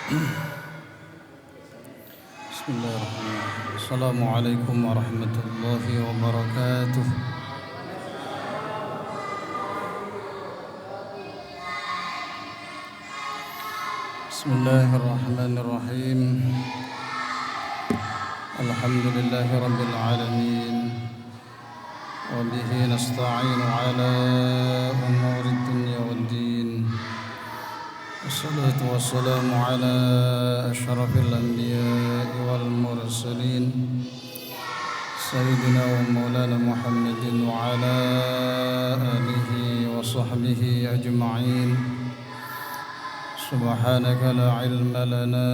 Bismillahirrahmanirrahim. Assalamualaikum warahmatullahi wabarakatuh. Bismillahirrahmanirrahim. Alhamdulillahi rabbil alamin. Wa bihi nasta'inu ala umurid dunya waddin. والصلاة والسلام على أشرف الأنبياء والمرسلين سيدنا ومولانا محمد وعلى آله وصحبه أجمعين. سبحانك لا علم لنا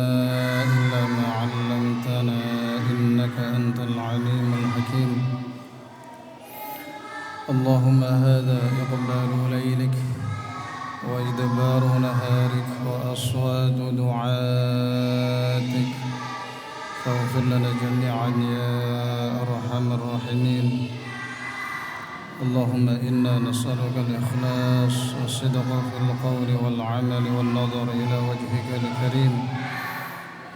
إلا ما علمتنا إنك أنت العليم الحكيم. اللهم هذا إقبال ليلك وإدبار نهارك وأصوات دعاتك، فاغفر لنا جميعا يا أرحم الراحمين. اللهم إنا نسألك الإخلاص والصدق في القول والعمل والنظر إلى وجهك الكريم.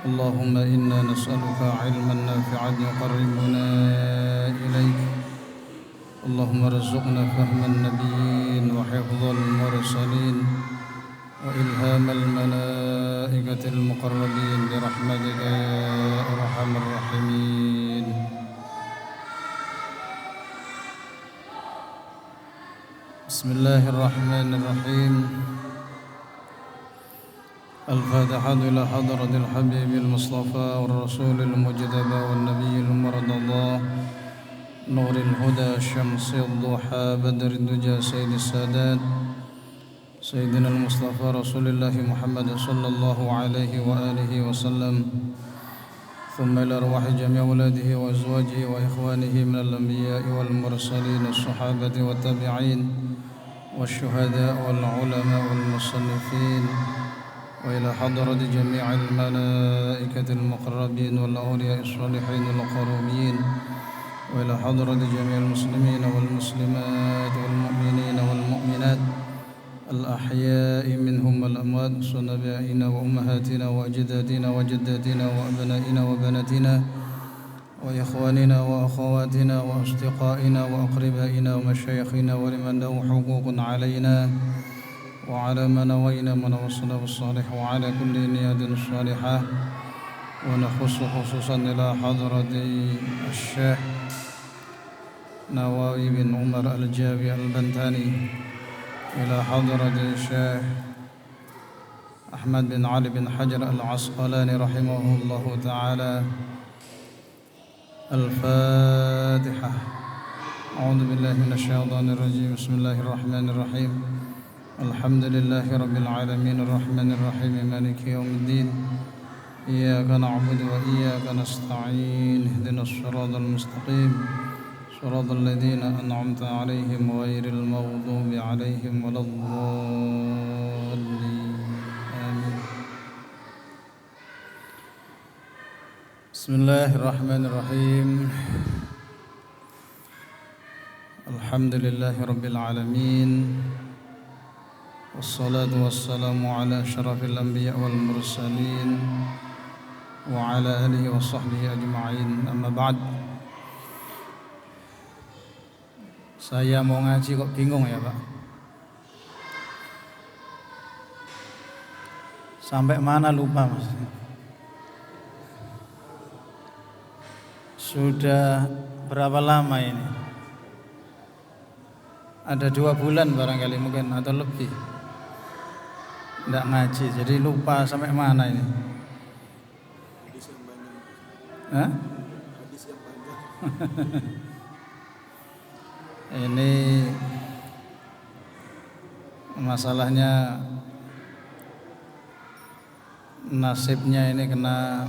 اللهم إنا نسألك علما نافعا يقربنا إليك. اللهم ارزقنا فهم النبيين وحفظ المرسلين وإلهام الملائكة المقربين برحمتك يا أرحم الراحمين. بسم الله الرحمن الرحيم. الفاتحة إلى حضرة الحبيب المصطفى والرسول المجتبى والنبي المرتضى نور الهدى شمس الضحى بدر الدجى سيد السادات سيدنا المصطفى رسول الله محمد صلى الله عليه وآله وسلم، ثم إلى أرواح جميع أولاده وأزواجه وإخوانه من الأنبياء والمرسلين الصحابة والتابعين والشهداء والعلماء والمصنفين، وإلى حضرة جميع الملائكة المقربين والأولياء الصالحين القربين، وإلى حضرة جميع المسلمين والمسلمات والمؤمنين والمؤمنات الأحياء منهم والأموات، صنبائنا وأمهاتنا وأجدادنا وجداتنا وأبنائنا وبناتنا وإخواننا وأخواتنا وأصدقائنا وأقربائنا ومشايخنا ولمن له حقوق علينا وعلى من نوينا من وصله الصالح وعلى كل نيات صالحة. ونخص خصوصا إلى حضرة الشيخ نواوي بن عمر الجابي البنتاني، إلى حضرة الشيخ أحمد بن علي بن حجر العسقلاني رحمه الله تعالى. الفاتحة. أعوذ بالله من الشيطان الرجيم. بسم الله الرحمن الرحيم. الحمد لله رب العالمين الرحمن الرحيم مالك يوم الدين. إياك نعبد وإياك نستعين. اهدنا الصراط المستقيم صراط الذين أنعمت عليهم غير المغضوب عليهم ولا الضالين آمين. بسم الله الرحمن الرحيم. الحمد لله رب العالمين والصلاة والسلام على أشرف الأنبياء والمرسلين وعلى آله وصحبه أجمعين. Amma ba'd. Saya mau ngaji kok bingung ya Pak. Sampai mana lupa Mas. Sudah berapa lama ini? Ada 2 bulan barangkali mungkin atau lebih tidak ngaji, jadi lupa sampai mana ini. Hadis yang panjang. Hah? Hadis yang panjang. Ini masalahnya nasibnya ini kena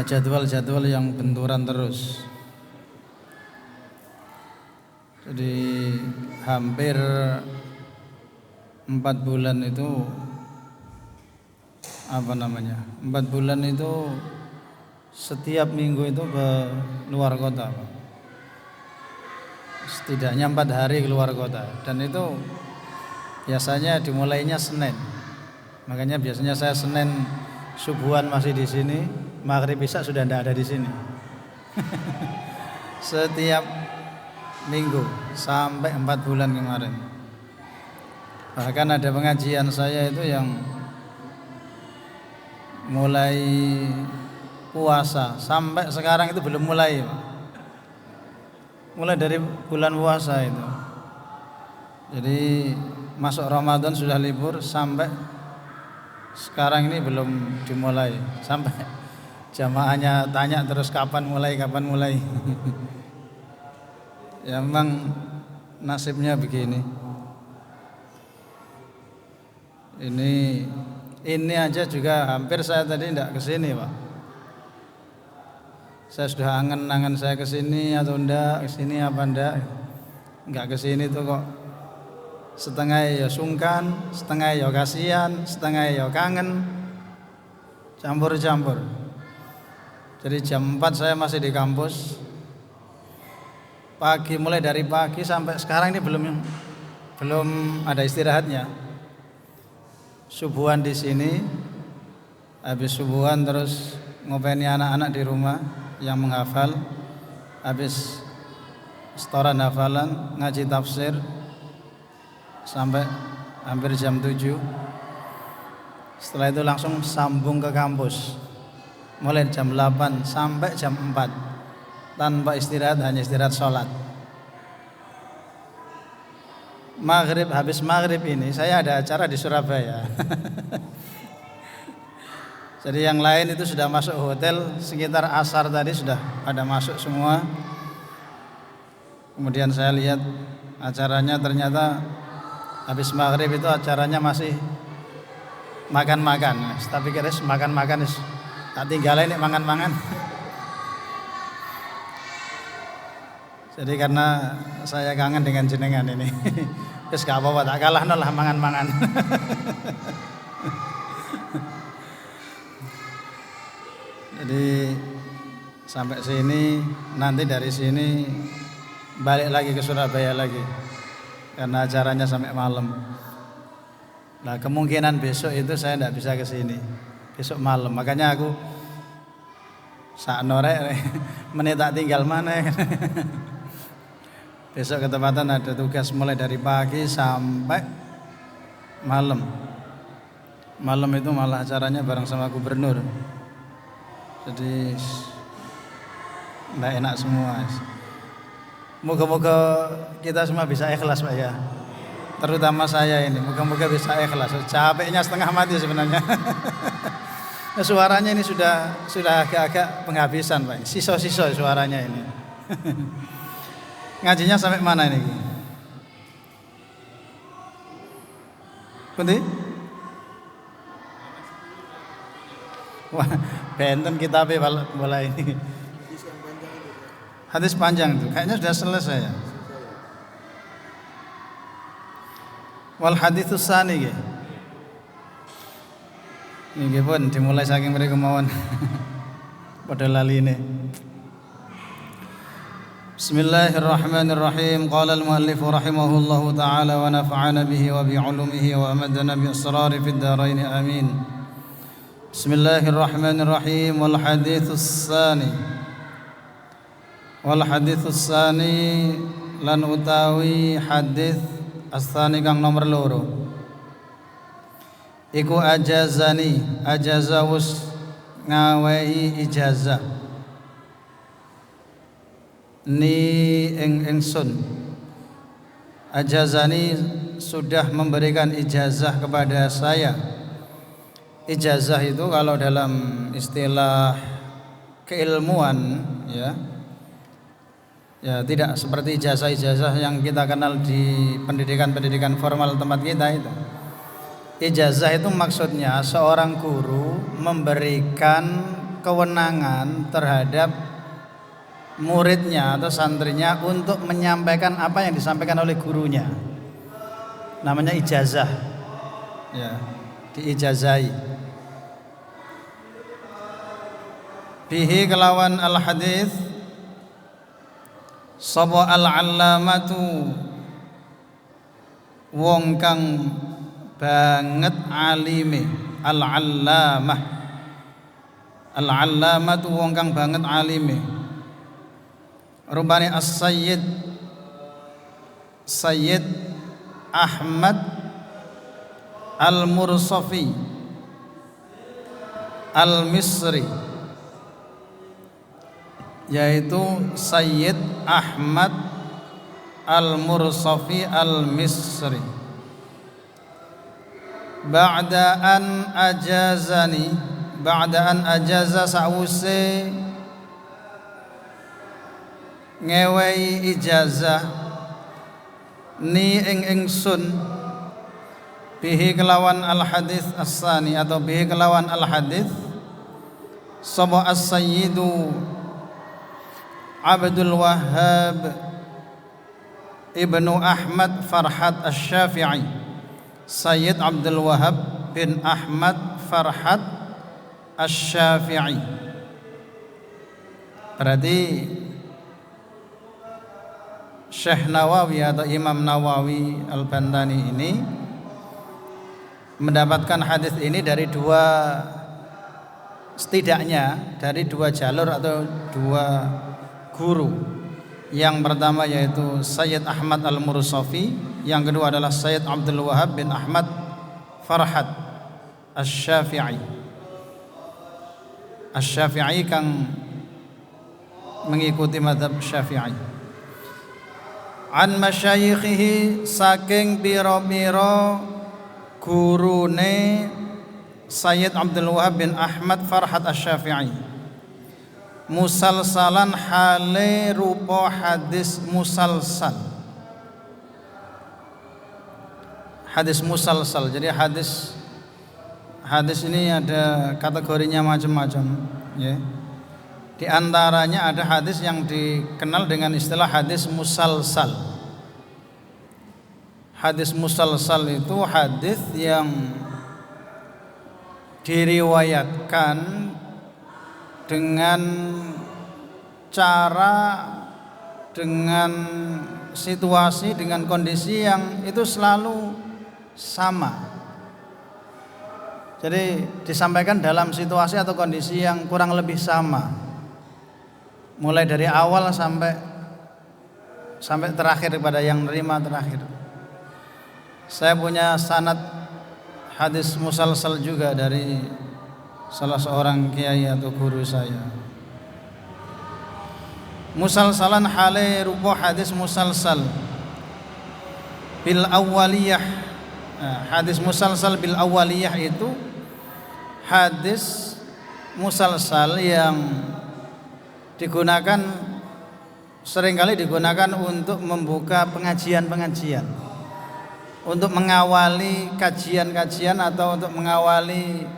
jadwal-jadwal yang benturan terus. Jadi hampir 4 bulan itu 4 bulan itu setiap minggu itu ke luar kota Pak. Setidaknya 4 hari keluar kota, dan itu biasanya dimulainya Senin. Makanya biasanya saya Senin subuhan masih di sini, maghrib isya sudah tidak ada di sini. Setiap minggu sampai 4 bulan kemarin. Bahkan ada pengajian saya itu yang mulai puasa sampai sekarang itu belum mulai. Mulai dari bulan puasa itu. Jadi masuk Ramadan sudah libur sampai sekarang ini belum dimulai. Sampai jamaahnya tanya terus kapan mulai. Ya memang nasibnya begini. Ini aja juga hampir saya tadi tidak kesini, Pak. Saya sudah angen-angen saya kesini atau enggak, kesini apa enggak. Enggak kesini tuh kok setengah ya sungkan, setengah ya kasihan, setengah ya kangen, campur-campur. Jadi jam 4 saya masih di kampus. Pagi, mulai dari pagi sampai sekarang ini belum ada istirahatnya. Subuhan di sini, habis subuhan terus ngopeni anak-anak di rumah yang menghafal, habis setoran hafalan, ngaji tafsir sampai hampir jam 7. Setelah itu langsung sambung ke kampus mulai jam 8 sampai jam 4 tanpa istirahat, hanya istirahat sholat. Habis maghrib ini saya ada acara di Surabaya. Jadi yang lain itu sudah masuk hotel, sekitar asar tadi sudah pada masuk semua. Kemudian saya lihat acaranya, ternyata habis maghrib itu acaranya masih makan-makan. Tapi kira makan-makan tak tinggalin nih mangan-mangan. Jadi karena saya kangen dengan jenengan ini, terus gak apa-apa, tak kalah lah mangan-mangan. Jadi sampai sini, nanti dari sini balik lagi ke Surabaya lagi, karena acaranya sampai malam. Nah kemungkinan besok itu saya tidak bisa ke sini, besok malam. Makanya aku sak norek menit tak tinggal mana. Besok ketepatan ada tugas mulai dari pagi sampai malam. Malam itu malah acaranya bareng sama gubernur. Jadi nggak enak semua. Moga-moga kita semua bisa ikhlas, Pak ya. Terutama saya ini, moga-moga bisa ikhlas. Capeknya setengah mati sebenarnya. Suaranya ini sudah agak-agak penghabisan, Pak. Siso-siso suaranya ini. Ngajinya sampai mana ini? Pundi? Wah, benten kitabnya bola ini. Hadis panjang itu, kayaknya sudah selesai ya. Wal haditsus tsani nggih. Nggih pun dimulai saking mriku mawon. Padha laline. Bismillahirrahmanirrahim. Qala al-muallif rahimahullahu ta'ala wa nafa'ana bihi wa bi'ulumihi wa amadana bi asrari fid dharain amin. Bismillahirrahmanirrahim. Wal haditsus tsani lan utawi hadis as-tsani kang nomor 2 iku ajazawus ngawehi ijazah ni ingsun. Ajazani sudah memberikan ijazah kepada saya. Ijazah itu kalau dalam istilah keilmuan ya tidak seperti ijazah-ijazah yang kita kenal di pendidikan formal tempat kita itu. Ijazah itu maksudnya seorang guru memberikan kewenangan terhadap muridnya atau santrinya untuk menyampaikan apa yang disampaikan oleh gurunya. Namanya ijazah. Ya, diijazahi. Bihi kelawan al-hadis sapa al-allamatu wong kang banget alime. Al-allamah. Al-allamah tu wong kang banget alime. Rupane as-sayyid Sayyid Ahmad Al-Mursafi Al-Misri, yaitu Sayyid Ahmad Al-Mursafi Al-Misri. Ba'da an ajaza sa'use ngewehi ijazah ni ingsun bihi kelawan al-hadis as-sani atau bihi kelawan al-hadis sapa as-sayyidu Abdul Wahhab Ibnu Ahmad Farhat Asy-Syafi'i. Sayyid Abdul Wahhab bin Ahmad Farhat Asy-Syafi'i. Berarti Syekh Nawawi atau Imam Nawawi Al-Bantani ini mendapatkan hadis ini dari setidaknya dari dua jalur atau dua guru. Yang pertama yaitu Sayyid Ahmad Al-Mursafi, yang kedua adalah Sayyid Abdul Wahhab bin Ahmad Farhat Asy-Syafi'i. Asy-Syafi'i kang mengikuti mazhab Syafi'i. An masyayikhihi, saking pira-pira gurune Sayyid Abdul Wahhab bin Ahmad Farhat Asy-Syafi'i, musalsalan hale rupa hadis musalsal. Hadis musalsal, jadi hadis ini ada kategorinya macam-macam, ya. Di antaranya ada hadis yang dikenal dengan istilah hadis musalsal. Hadis musalsal itu hadis yang diriwayatkan dengan cara, dengan situasi, dengan kondisi yang itu selalu sama. Jadi disampaikan dalam situasi atau kondisi yang kurang lebih sama, mulai dari awal sampai terakhir pada yang nerima terakhir. Saya punya sanad hadis musalsal juga dari salah seorang kiai atau guru saya. Musalsalan hale rupa hadis musalsal bil awwaliyah. Hadis musalsal bil awwaliyah itu hadis musalsal yang seringkali digunakan untuk membuka pengajian-pengajian, untuk mengawali kajian-kajian atau untuk mengawali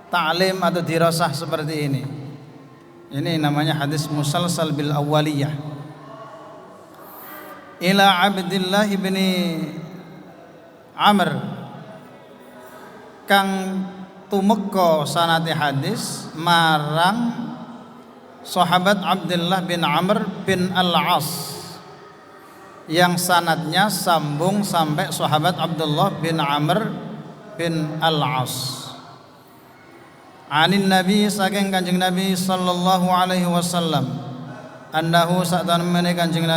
ta'lim atau dirasah seperti ini. Ini namanya hadis musalsal bil awwaliyah. Ila Abdullah ibni Amr, kang tumeka sanate hadis marang sahabat Abdullah bin Amr bin Al-As, yang sanadnya sambung sampai sahabat Abdullah bin Amr bin Al-As. Anin Nabi, saking Kanjeng Nabi sallallahu alaihi wasallam, annahu sa'tamene Kanjeng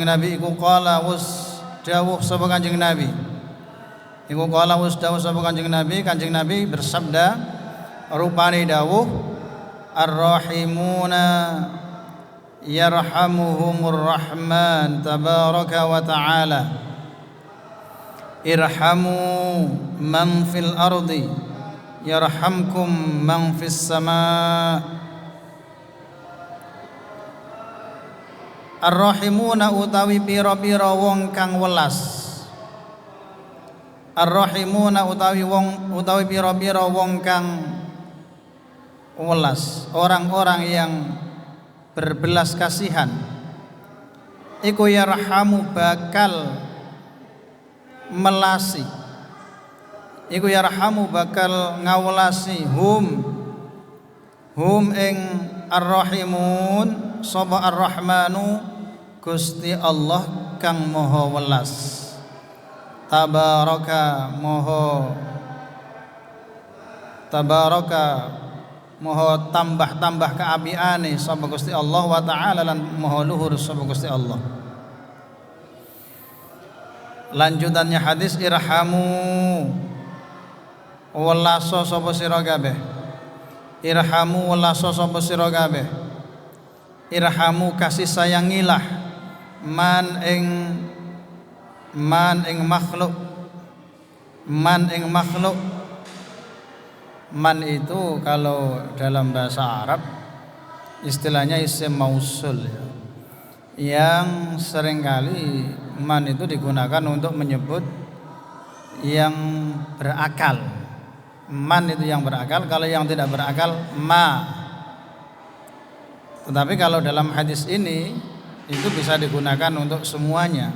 Nabi iku qala wus dawuh sapa Kanjeng Nabi. Iku qala wus dawuh sapa Kanjeng Nabi bersabda rupane dawuh, Ar-Rahimuna yarhamuhumur Rahman tabaraka wa ta'ala. Irhamu man fil ardi yarhamkum man fis sama. Ar-Rahimuna utawi pira-pira wong kang welas. Ar-Rahimuna utawi pira-pira wong kang welas, orang-orang yang berbelas kasihan, iku yarhamu bakal melasi, iku yarhamu bakal ngawelasi hum ing ar-rahimun sapa ar-rahmanu Gusti Allah kang maha welas. tabaraka moho tambah keapiane sapa Gusti Allah wa ta'ala lan moho luhur sapa Gusti Allah. Lanjutannya hadis, irhamu walaso sapa sira kabeh. Irhamu walaso sapa sira kabeh. Irhamu kasih sayangilah man ing makhluk. Man itu kalau dalam bahasa Arab istilahnya isim mausul ya. Yang seringkali man itu digunakan untuk menyebut yang berakal. Man itu yang berakal, kalau yang tidak berakal ma. Tetapi kalau dalam hadis ini itu bisa digunakan untuk semuanya.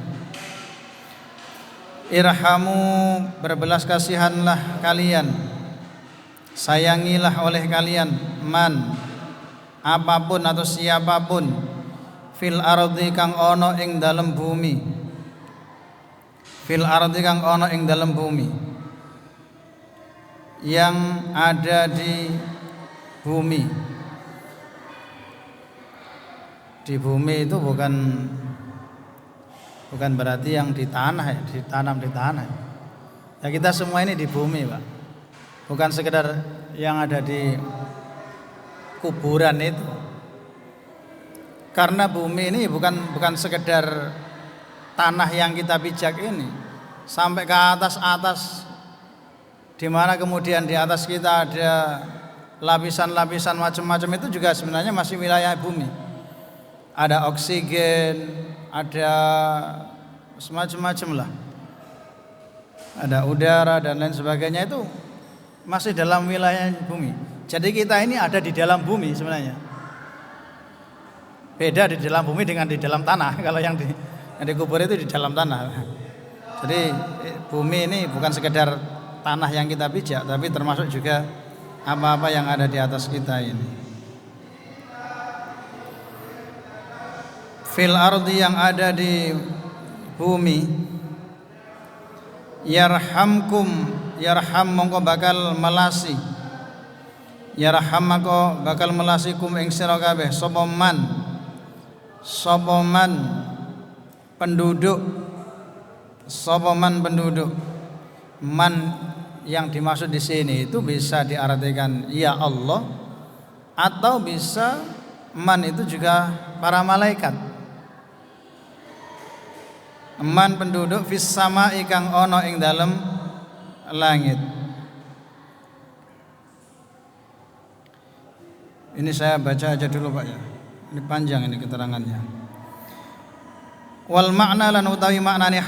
Irhamu, berbelas kasihanlah kalian, sayangilah oleh kalian man, apapun atau siapapun, fil ardi kang ono ing dalem bumi. Fil ardi kang ono ing dalem bumi, yang ada di bumi. Di bumi itu bukan berarti yang di tanah ya, ditanam di tanah. Ya kita semua ini di bumi, Pak. Bukan sekedar yang ada di kuburan itu. Karena bumi ini bukan sekedar tanah yang kita pijak ini, sampai ke atas di mana kemudian di atas kita ada lapisan-lapisan macam-macam, itu juga sebenarnya masih wilayah bumi. Ada oksigen, ada semacam-macam lah. Ada udara dan lain sebagainya, itu masih dalam wilayah bumi. Jadi kita ini ada di dalam bumi sebenarnya. Beda di dalam bumi dengan di dalam tanah. Kalau yang dikubur itu di dalam tanah. Jadi bumi ini bukan sekedar tanah yang kita pijak, tapi termasuk juga apa-apa yang ada di atas kita ini. Fil ardi, yang ada di bumi. Yarhamkum, yarham mongko bakal melasi. Yarham mongko bakal melasikum ing sira kabeh sapa man penduduk. Man yang dimaksud di sini itu bisa diartikan ya Allah, atau bisa man itu juga para malaikat. Man penduduk fis samai kang ono ing dalem langit. Ini saya baca aja dulu Pak ya. Ini panjang ini keterangannya. Wal makna lan utawi maknane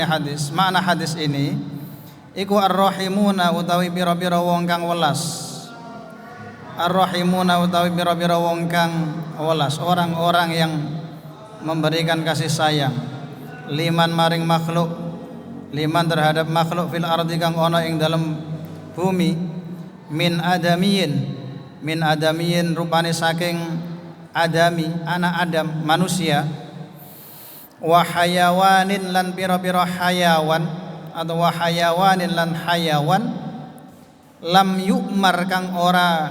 hadis. Makna hadis ini iku ar-rahimuna utawi pira-pira wong kang welas. Ar-rahimuna utawi pira-pira wong kang welas, orang-orang yang memberikan kasih sayang liman maring makhluk, liman terhadap makhluk fil ardi kang ono ing dalam bumi, min adamiyin rupane saking adami, anak Adam, manusia, wa hayawanin lan pira-pira hayawan, atau wa hayawanin lan hayawan, lam yu'mar kang ora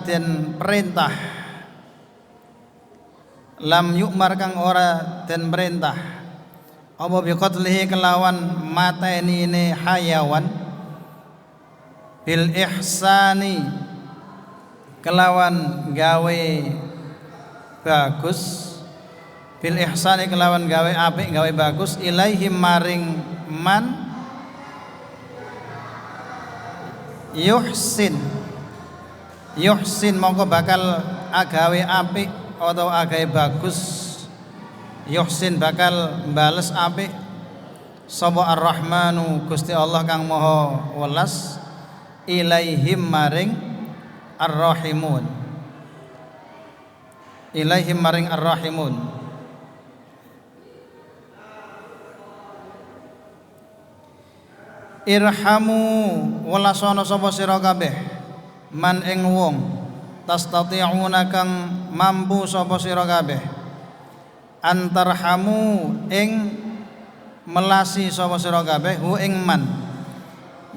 den perintah, lam yu'mar kang ora den perintah apa biqatlihi kelawan mateni ini hayawan, bil ihsani kelawan gawe bagus, bil ihsani kelawan gawe apik, gawe bagus, ilaihim maring man, yuhsin mongko bakal agawe apik atau agawe bagus, yuhsin bakal bales apik sapa ar-rahmanu Gusti Allah kang maha welas, ilaihim maring ar-rahimun, ilaihim maring ar-rahimun. Irhamu walasono sapa sira kabeh man ing wong tastati'una kang mampu sapa sira kabeh antarhamu ing melasi sapa sira kabeh hu ing man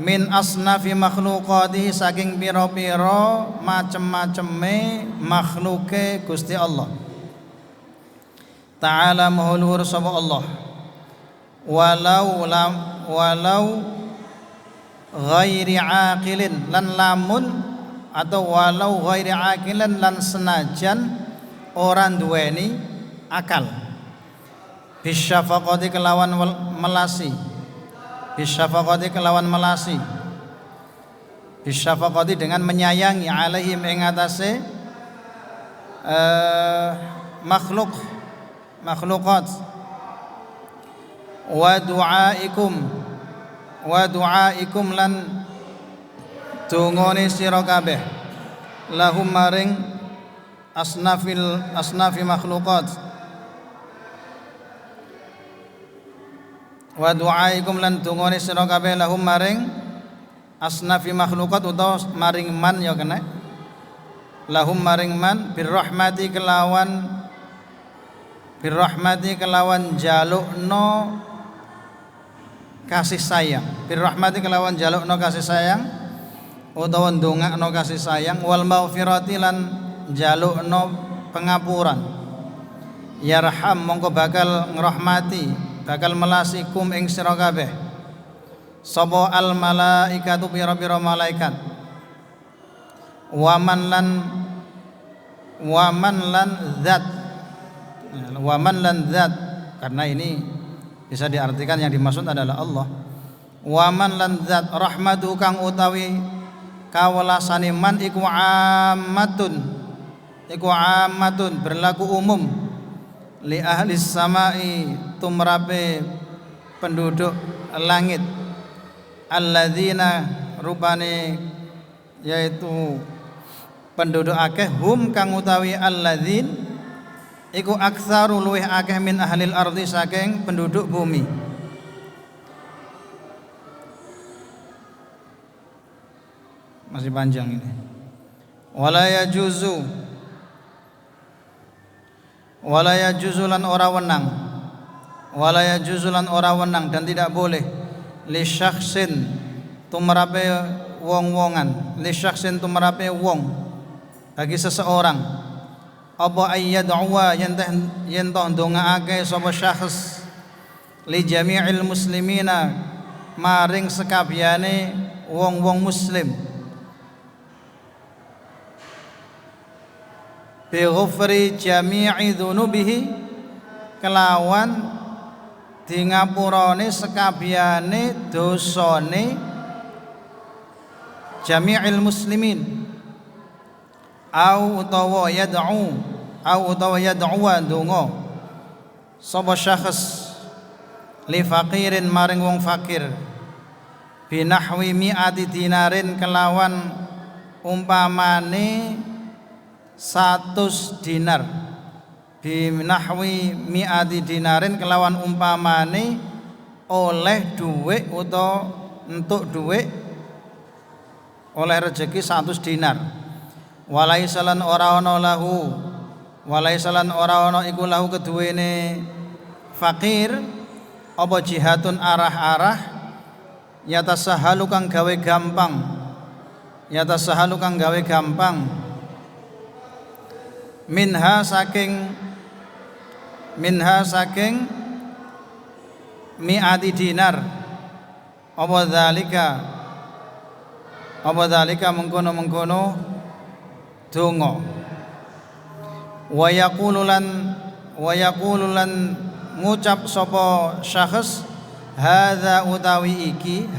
min asnafi makhluqati saking pira-pira macem-maceme makhluke Gusti Allah ta'ala maha luhur sapa Allah walau ghairi aqilin lan lamun atau walau ghairi aqilin lan senajan orang duweni akal bisyafaqati kelawan melasi bisyafaqati kelawan melasi bisyafaqati dengan menyayangi alaihim ing atase makhluqat wa du'aikum lan dungane sira kabeh lahum maring asnafi makhluqat wa du'aikum lan dungane sira kabeh lahum maring asnafi makhluqat utawa maring man ya kena lahum maring man birrahmati kelawan jalukno kasih sayang birrahmati kelawan jalukno kasih sayang utawa ndongakno kasih sayang wal maghfirati lan jalukno pengapuran yarham mongko bakal ngrahmati bakal melasi kum ing sira kabeh sapa al malaikatu pira-pira malaikat waman lan zat karena ini bisa diartikan yang dimaksud adalah Allah waman lan zat rahmatu kang utawi kawelasane man iku ammatun berlaku umum li ahli samai tumrape penduduk langit alladzina rupane yaitu penduduk akeh hum kang utawi alladzin iku aktsaru luweh akeh min ahlil ardi saking penduduk bumi masih panjang ini wala yajuzu lan ora wenang dan tidak boleh li syakhsin tumrape wong-wongan li syakhsin tumrape wong bagi seseorang apa ayyad'uwa yen toh ndongaake sapa syakhs li jami'il muslimina maring sekabehane wong-wong muslim bi ghufri jami'i dzunubihi kelawan dingapurane sekabehane dosane jami'il muslimin au utawa yad'uwa donga sapa syakhs li faqirin maring wong fakir binahwi mi'ati dinarin kelawan umpamane 100 dinar binahwi mi'ati dinarin kelawan umpamane oleh dhuwit utawa entuk dhuwit oleh rezeki 100 dinar walaisalan ora ana iku lahu keduwene fakir apa jihadun arah-arah yatasahalu kang gawe gampang minha saking mi'ati dinar apa dzalika mengkono donga wa yaqulu lan ngucap sapa syakhs hadza utawi iki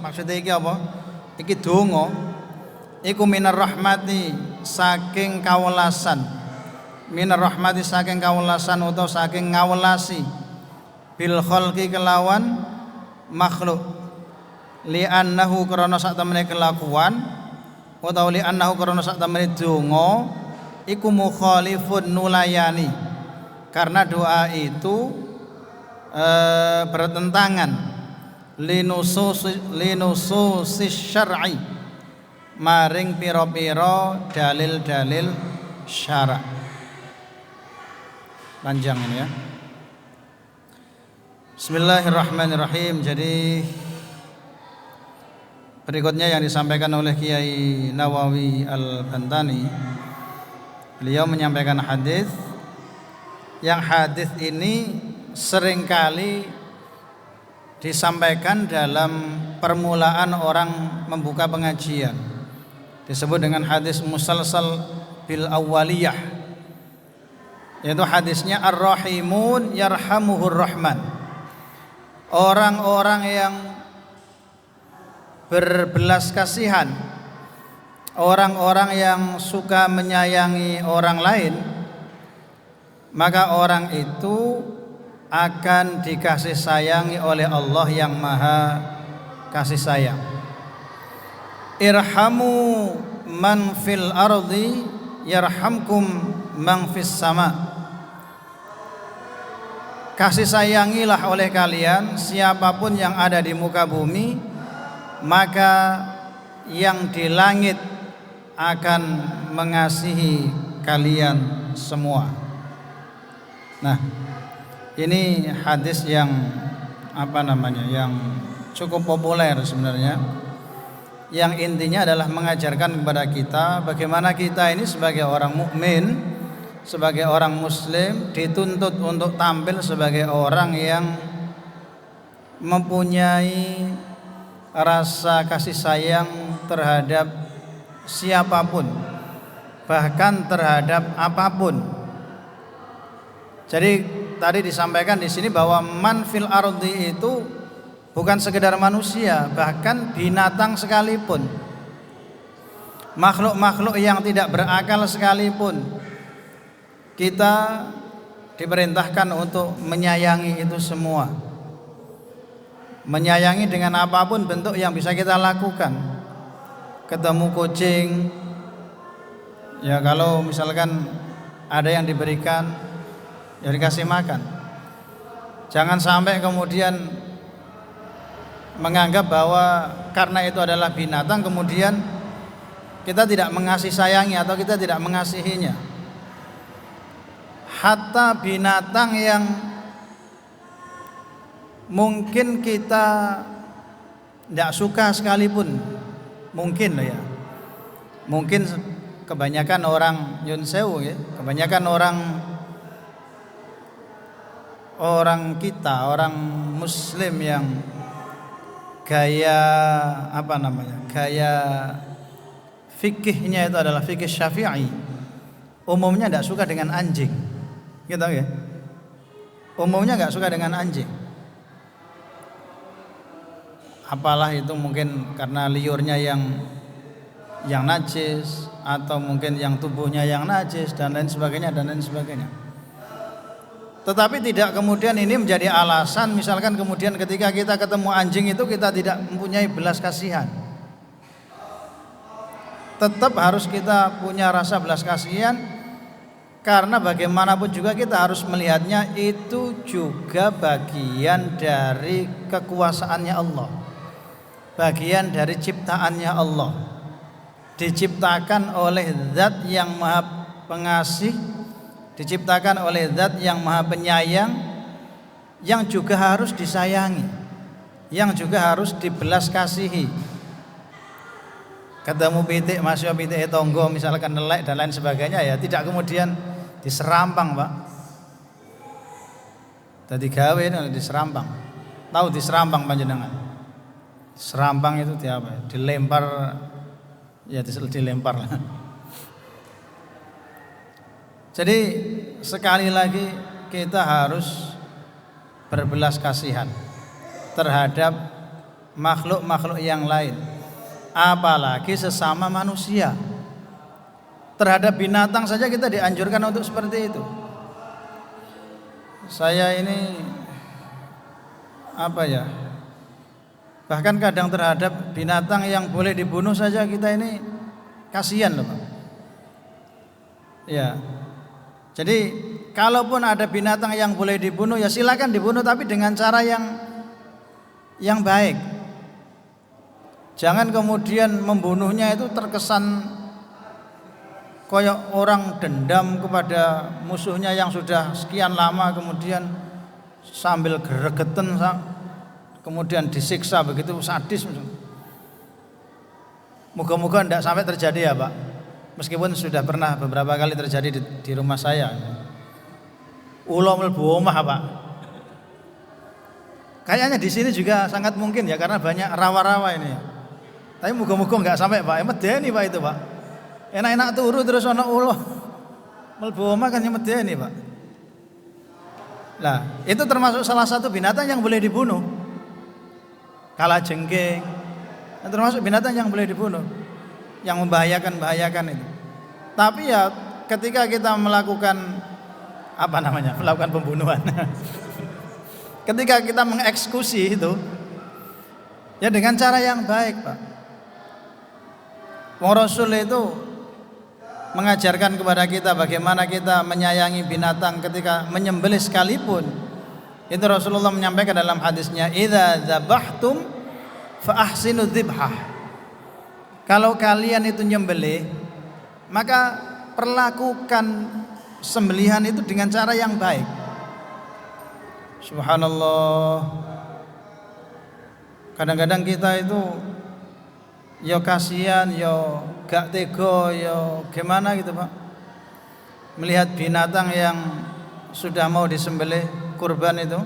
maksudnya iki apa iki donga iku minar rahmati saking kawelasan utawa saking ngawelasi bil khalqi kelawan makhluk li annahu krana sak temene kelakuan utawa li annahu karena sak temene donga iku mukhalifun nulayani karena doa itu bertentangan linususis syar'i maring pira-pira dalil-dalil syara'. panjang ini ya. Bismillahirrahmanirrahim. Jadi berikutnya yang disampaikan oleh Kiai Nawawi Al-Bantani, beliau menyampaikan hadis yang hadis ini seringkali disampaikan dalam permulaan orang membuka pengajian, disebut dengan hadis musalsal bil awwaliyah, yaitu hadisnya ar-rahimun yarhamuhur rahman. Orang-orang yang berbelas kasihan, orang-orang yang suka menyayangi orang lain, maka orang itu akan dikasih sayangi oleh Allah yang maha kasih sayang. Irhamu man fil ardi yarhamkum man fis sama. Kasih sayangilah oleh kalian siapapun yang ada di muka bumi, maka yang di langit akan mengasihi kalian semua. Nah, ini hadis yang yang cukup populer sebenarnya, yang intinya adalah mengajarkan kepada kita bagaimana kita ini sebagai orang mukmin, sebagai orang muslim dituntut untuk tampil sebagai orang yang mempunyai rasa kasih sayang terhadap siapapun, bahkan terhadap apapun. Jadi tadi disampaikan di sini bahwa man fil ardi itu bukan sekedar manusia, bahkan binatang sekalipun, makhluk-makhluk yang tidak berakal sekalipun, kita diperintahkan untuk menyayangi itu semua. Menyayangi dengan apapun bentuk yang bisa kita lakukan. Ketemu kucing, ya kalau misalkan ada yang diberikan, ya dikasih makan. Jangan sampai kemudian menganggap bahwa karena itu adalah binatang kemudian kita tidak mengasih sayangi atau kita tidak mengasihinya. Hatta binatang yang mungkin kita tidak suka sekalipun, mungkin ya, mungkin kebanyakan orang nyun sewu ya, kebanyakan orang muslim yang gaya gaya fikihnya itu adalah fikih Syafi'i, umumnya tidak suka dengan anjing, gitu ya. Umumnya nggak suka dengan anjing. Apalah itu mungkin karena liurnya yang najis, atau mungkin yang tubuhnya yang najis dan lain sebagainya. Tetapi tidak kemudian ini menjadi alasan misalkan kemudian ketika kita ketemu anjing itu kita tidak mempunyai belas kasihan. Tetap harus kita punya rasa belas kasihan, karena bagaimanapun juga kita harus melihatnya itu juga bagian dari kekuasaannya Allah, bagian dari ciptaannya Allah, diciptakan oleh Zat yang Maha Pengasih, diciptakan oleh Zat yang Maha Penyayang, yang juga harus disayangi, yang juga harus dibelas kasihi. Ketemu pitik masih pitik tonggo misalkan nelek dan lain sebagainya, ya tidak kemudian diserampang, Pak. Tadi gawe ini diserampang. Tahu diserampang panjenengan? Serampang itu apa? Dilempar, ya dilempar lah. Jadi sekali lagi kita harus berbelas kasihan terhadap makhluk-makhluk yang lain, apalagi sesama manusia. Terhadap binatang saja kita dianjurkan untuk seperti itu. Saya ini bahkan kadang terhadap binatang yang boleh dibunuh saja kita ini kasihan loh, Pak. Ya. Jadi kalaupun ada binatang yang boleh dibunuh, ya silakan dibunuh, tapi dengan cara yang baik. Jangan kemudian membunuhnya itu terkesan Koyok orang dendam kepada musuhnya yang sudah sekian lama, kemudian sambil gregetan, kemudian disiksa begitu sadis. Moga-moga tidak sampai terjadi ya Pak. Meskipun sudah pernah beberapa kali terjadi di rumah saya. Ulo mlebu omah Pak. Kayaknya di sini juga sangat mungkin ya, karena banyak rawa-rawa ini. Tapi moga-moga enggak sampai Pak. Medeni Pak itu Pak. Enak-enak turu terus ana ulo mlebu omah kan medeni Pak. Nah, itu termasuk salah satu binatang yang boleh dibunuh. Kalajengking termasuk binatang yang boleh dibunuh, yang membahayakan itu. Tapi ya ketika kita melakukan melakukan pembunuhan ketika kita mengeksekusi itu ya dengan cara yang baik Pak. Rasul itu mengajarkan kepada kita bagaimana kita menyayangi binatang ketika menyembelih sekalipun. Itu Rasulullah menyampaikan dalam hadisnya, idza dzabhtum fa ahsinu dzibhah. Kalau kalian itu nyembelih, maka perlakukan sembelihan itu dengan cara yang baik. Subhanallah. Kadang-kadang kita itu ya kasihan, ya gak tega, ya gimana gitu Pak. Melihat binatang yang sudah mau disembelih kurban itu,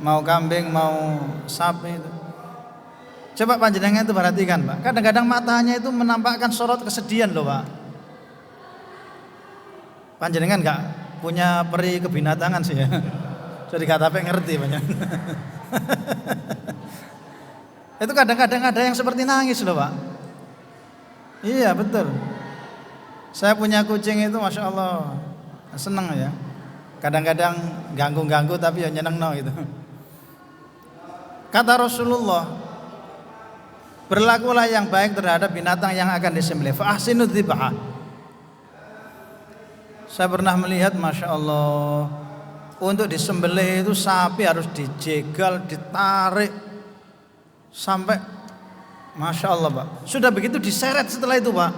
mau kambing, mau sapi itu. Coba panjenengan itu perhatikan Pak. Kadang-kadang matanya itu menampakkan sorot kesedihan loh Pak. Panjenengan gak punya peri kebinatangan sih ya. Jadi kata ngerti banyak. Itu kadang-kadang ada yang seperti nangis loh Pak. Iya betul. Saya punya kucing itu Masya Allah seneng ya. Kadang-kadang ganggu-ganggu tapi ya nyeneng no gitu. Kata Rasulullah, berlakulah yang baik terhadap binatang yang akan disembelih. Fa ahsinu dzibha. Saya pernah melihat Masya Allah, untuk disembelih itu sapi harus dijegal, ditarik sampai Masya Allah Pak. Sudah begitu diseret setelah itu Pak.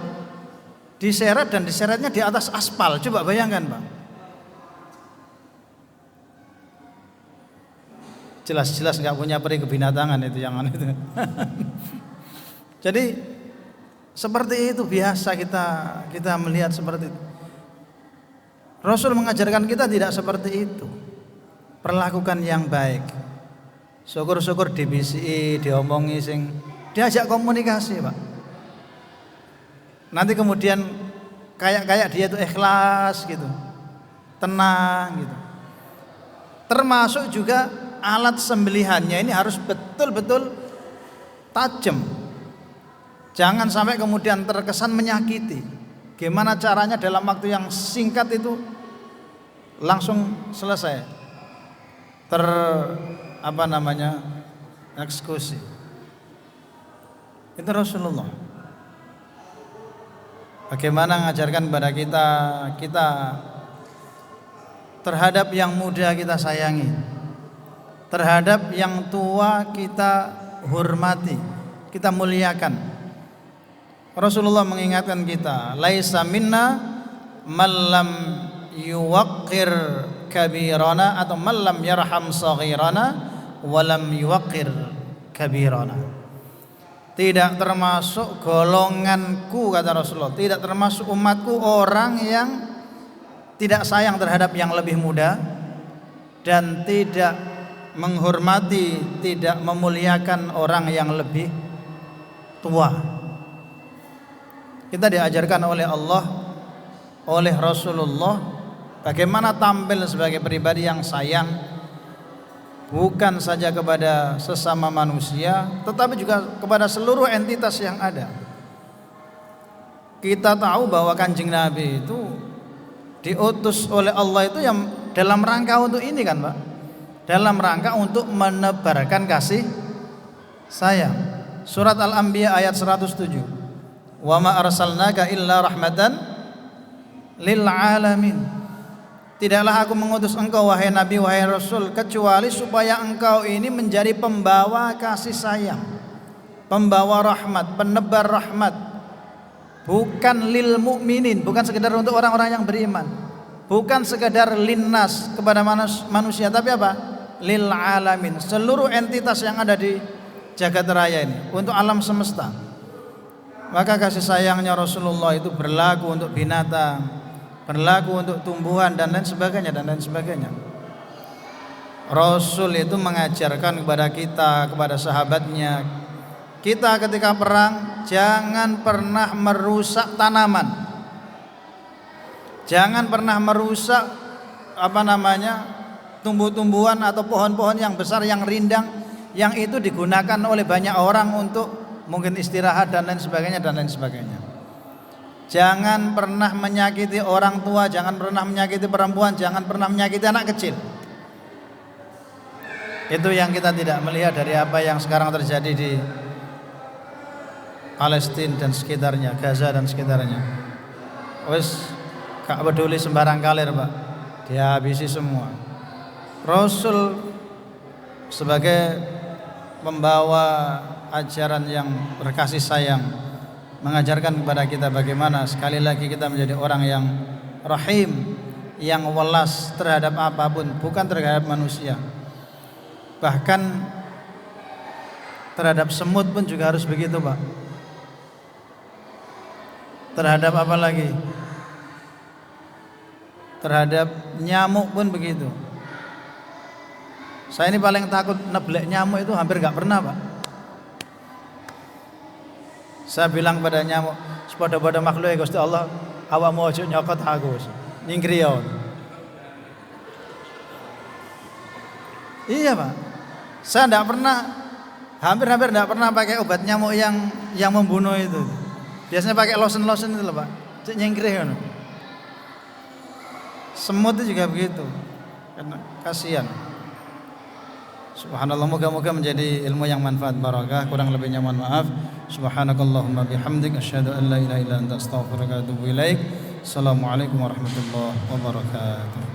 Diseret dan diseretnya di atas aspal. Coba bayangkan Pak. Jelas-jelas gak punya peri kebinatangan itu yang itu. Jadi seperti itu biasa kita melihat seperti itu. Rasul mengajarkan kita tidak seperti itu. Perlakukan yang baik. Syukur-syukur dibisi, diomongi sing, diajak komunikasi Pak. Nanti kemudian kayak dia itu ikhlas gitu, tenang gitu. Termasuk juga alat sembelihannya ini harus betul-betul tajam. Jangan sampai kemudian terkesan menyakiti. Gimana caranya dalam waktu yang singkat itu langsung selesai eksekusi. Itu Rasulullah. Bagaimana mengajarkan kepada kita terhadap yang muda kita sayangi, terhadap yang tua kita hormati, kita muliakan. Rasulullah mengingatkan kita, laisa minna man lam yuwaqqir kabirana atau man lam yarham saghirana wa lam yuwaqqir kabirana. Tidak termasuk golonganku, kata Rasulullah, tidak termasuk umatku orang yang tidak sayang terhadap yang lebih muda dan tidak menghormati, tidak memuliakan orang yang lebih tua. Kita diajarkan oleh Allah, oleh Rasulullah, bagaimana tampil sebagai pribadi yang sayang, bukan saja kepada sesama manusia, tetapi juga kepada seluruh entitas yang ada. Kita tahu bahwa Kanjeng Nabi itu diutus oleh Allah itu yang dalam rangka untuk ini kan Pak, dalam rangka untuk menebarkan kasih sayang. Surat Al-Anbiya ayat 107. Wa ma arsalnaka illa rahmatan lil alamin. Tidaklah aku mengutus engkau wahai Nabi, wahai Rasul, kecuali supaya engkau ini menjadi pembawa kasih sayang, pembawa rahmat, penebar rahmat bukan lil mukminin, bukan sekedar untuk orang-orang yang beriman, bukan sekedar linnas kepada manusia, tapi apa? Lil alamin, seluruh entitas yang ada di jagat raya ini, untuk alam semesta. Maka kasih sayangnya Rasulullah itu berlaku untuk binatang, berlaku untuk tumbuhan dan lain sebagainya dan lain sebagainya. Rasul itu mengajarkan kepada kita, kepada sahabatnya, kita ketika perang jangan pernah merusak tanaman, jangan pernah merusak tumbuh-tumbuhan atau pohon-pohon yang besar, yang rindang, yang itu digunakan oleh banyak orang untuk mungkin istirahat dan lain sebagainya dan lain sebagainya. Jangan pernah menyakiti orang tua, jangan pernah menyakiti perempuan, jangan pernah menyakiti anak kecil. Itu yang kita tidak melihat dari apa yang sekarang terjadi di Palestina dan sekitarnya, Gaza dan sekitarnya. Wes gak peduli sembarang kalir, Pak, dihabisi semua. Rasul sebagai membawa ajaran yang berkasih sayang mengajarkan kepada kita bagaimana sekali lagi kita menjadi orang yang rahim, yang welas terhadap apapun, bukan terhadap manusia. Bahkan terhadap semut pun juga harus begitu, Pak. Terhadap apa lagi? Terhadap nyamuk pun begitu. Saya ini paling takut neblek nyamuk, itu hampir gak pernah, Pak. Saya bilang pada nyamuk, sepada-pada makhluk ya Gusti Allah, awakmu ojo nyokot aku, nyingkri ya. Iya, Pak. Saya tidak pernah, hampir tidak pernah pakai obat nyamuk yang membunuh itu. Biasanya pakai lotion itu loh, Pak. Cek nyingkri kan. Semut itu juga begitu. Karena kasihan. Subhanallah, moga-moga menjadi ilmu yang manfaat barakah. Kurang lebihnya mohon maaf. Subhanakallahumma bihamdik asyhadu an la ilaha illa anta astaghfiruka wa atubu ilaik. Assalamualaikum warahmatullahi wabarakatuh.